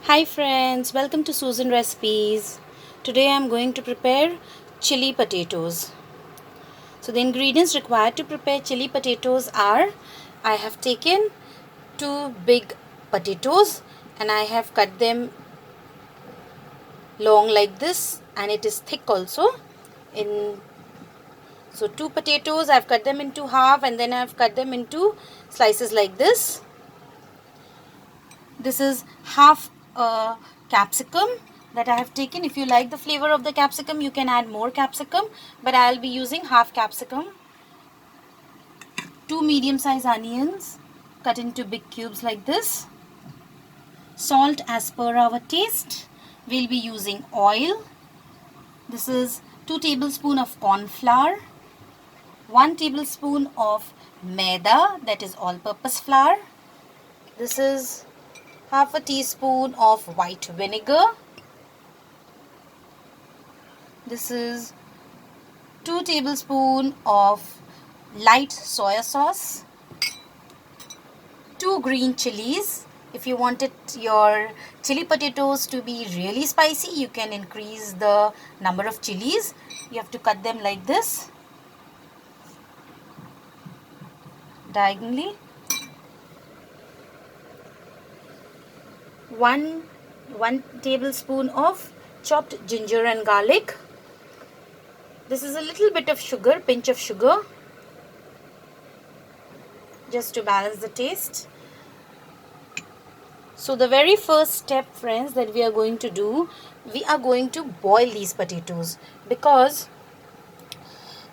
Hi friends, welcome to Susan Recipes. Today I am going to prepare chili potatoes. So the ingredients required to prepare chili potatoes are I have taken two big potatoes and I have cut them long like this, and it is thick also. In So two potatoes, I have cut them into half and then I have cut them into slices like this. This is half a capsicum that I have taken. If you like the flavor of the capsicum, you can add more capsicum, but I'll be using half capsicum. Two medium sized onions cut into big cubes like this. Salt as per our taste. We'll be using oil. This is 2 tablespoons of corn flour, 1 tablespoon of maida, that is all purpose flour. This is half a teaspoon of white vinegar. This is 2 tablespoons of light soya sauce, 2 green chilies. If you wanted your chili potatoes to be really spicy, you can increase the number of chilies. You have to cut them like this, diagonally. 1 tablespoon of chopped ginger and garlic. This is a little bit of sugar, pinch of sugar, just to balance the taste. So the very first step, friends, that we are going to do, we are going to boil these potatoes, because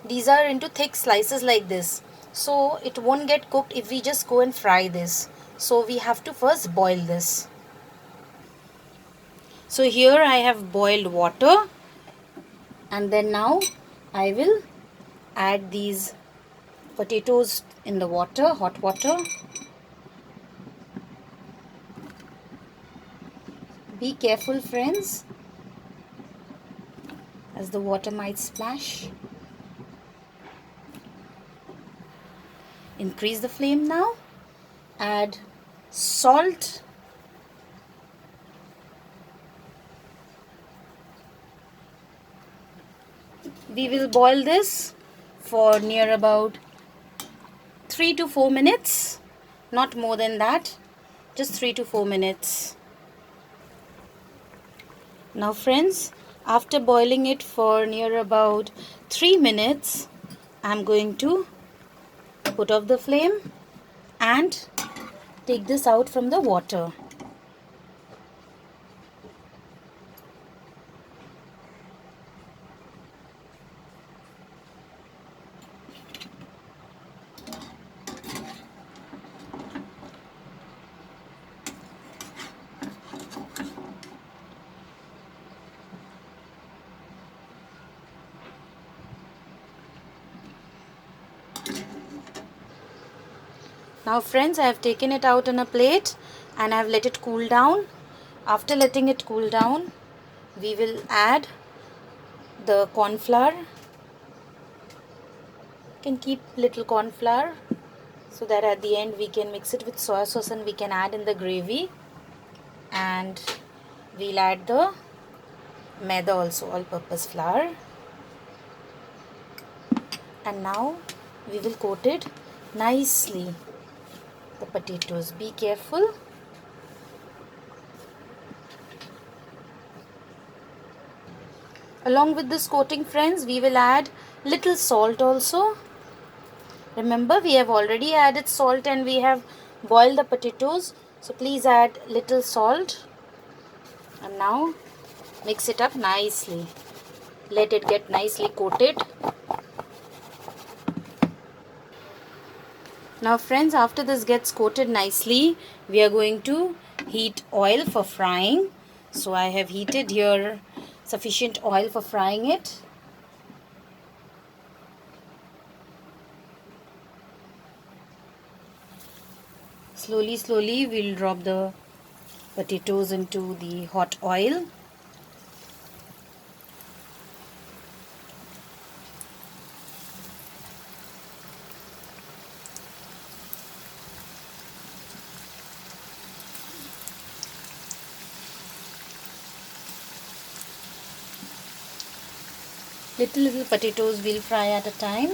these are into thick slices like this. So it won't get cooked if we just go and fry this. So we have to first boil this. So here I have boiled water, and then now I will add these potatoes in the water, hot water. Be careful, friends, as the water might splash. Increase the flame now. Add salt. We will boil this for near about 3 to 4 minutes. Not more than that. Just 3 to 4 minutes. Now friends, after boiling it for near about 3 minutes, I'm going to put off the flame and take this out from the water. Now friends, I have taken it out on a plate and I have let it cool down. After letting it cool down, we will add the corn flour. You can keep little corn flour so that at the end we can mix it with soya sauce and we can add in the gravy. And we'll add the maida also, all purpose flour. And now we will coat it nicely. The potatoes, be careful. Along with this coating, friends, we will add little salt also. Remember, we have already added salt and we have boiled the potatoes, so please add little salt. And now mix it up nicely. Let it get nicely coated. Now friends, after this gets coated nicely, we are going to heat oil for frying. So I have heated here sufficient oil for frying it. Slowly we'll drop the potatoes into the hot oil. Little potatoes we'll fry at a time.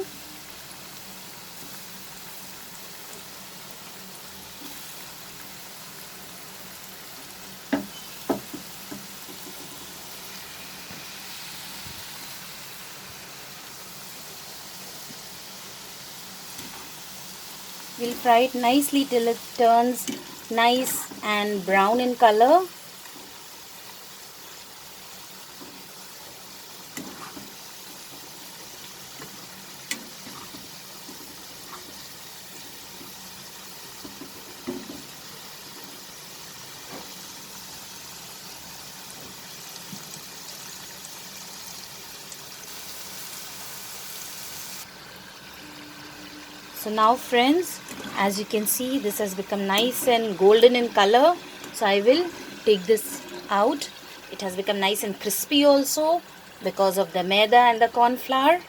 We'll fry it nicely till it turns nice and brown in color. So now friends, as you can see, this has become nice and golden in color. So I will take this out. It has become nice and crispy also because of the maida and the corn flour.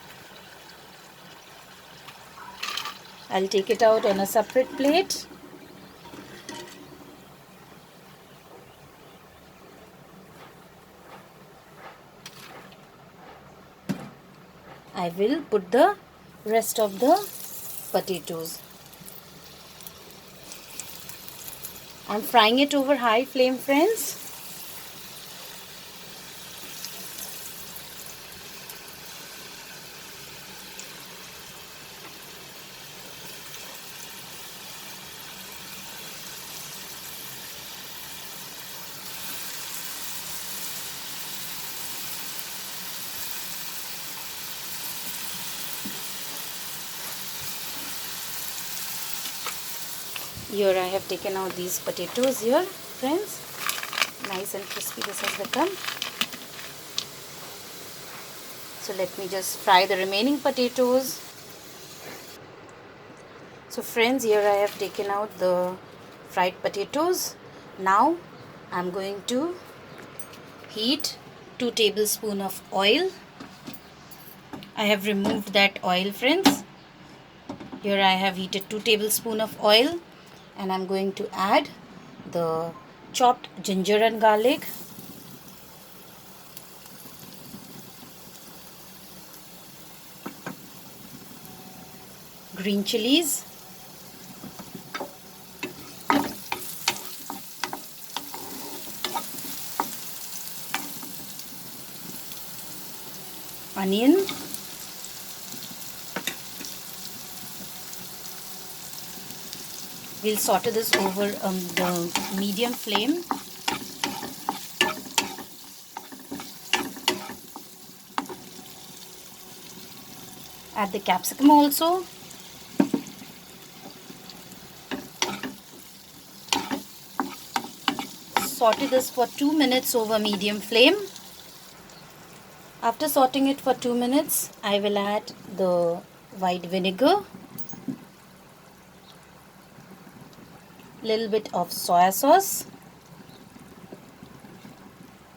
I'll take it out on a separate plate. I will put the rest of the potatoes. I'm frying it over high flame, friends. Here I have taken out these potatoes here, friends. Nice and crispy this has become. So let me just fry the remaining potatoes. So friends, here I have taken out the fried potatoes. Now I'm going to heat 2 tablespoons of oil. I have removed that oil, friends. Here I have heated 2 tablespoons of oil, and I'm going to add the chopped ginger and garlic, green chillies, onion, we'll saute this over the medium flame. Add the capsicum also. Saute this for 2 minutes over medium flame. After sauteing it for 2 minutes, I will add the white vinegar, little bit of soya sauce.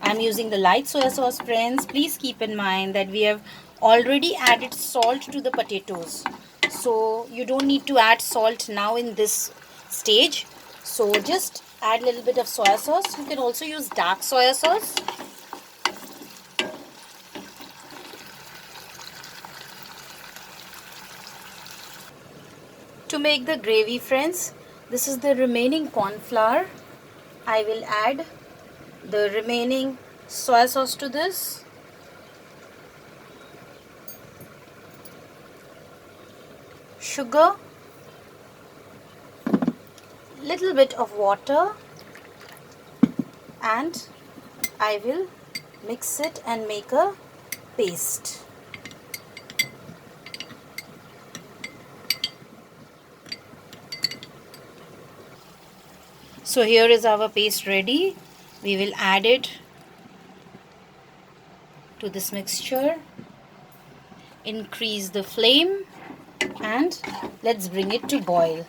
I'm using the light soya sauce, friends. Please keep in mind that we have already added salt to the potatoes, so you don't need to add salt now in this stage. So just add a little bit of soya sauce. You can also use dark soya sauce. To make the gravy, friends, this is the remaining corn flour. I will add the remaining soya sauce to this. Sugar, little bit of water, and I will mix it and make a paste. So here is our paste ready. We will add it to this mixture. Increase the flame and let's bring it to boil.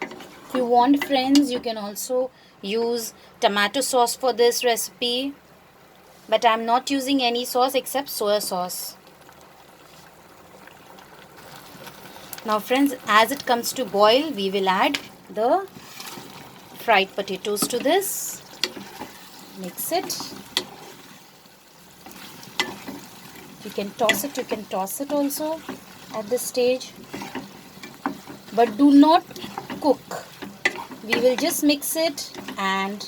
If you want, friends, you can also use tomato sauce for this recipe, but I'm not using any sauce except soya sauce. Now friends, as it comes to boil, we will add the fried potatoes to this. Mix it. You can toss it also at this stage. But do not cook. We will just mix it and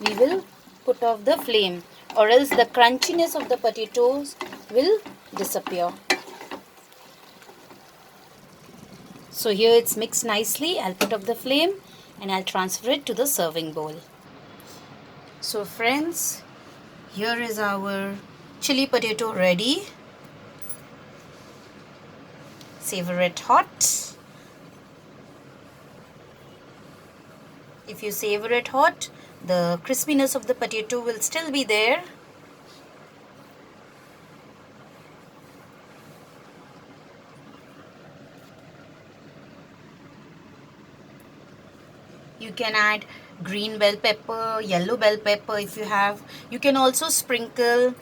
we will put off the flame, or else the crunchiness of the potatoes will disappear. So here it's mixed nicely. I'll put off the flame and I'll transfer it to the serving bowl. So friends, here is our chili potato ready. Savor it hot. If you savor it hot, the crispiness of the potato will still be there. You can add green bell pepper, yellow bell pepper if you have. You can also sprinkle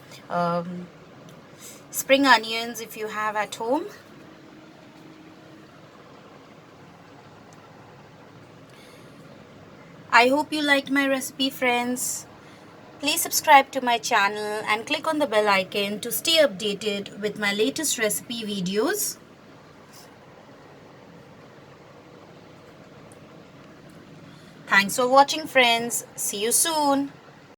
spring onions if you have at home. I hope you liked my recipe, friends. Please subscribe to my channel and click on the bell icon to stay updated with my latest recipe videos. Thanks for watching, friends. See you soon.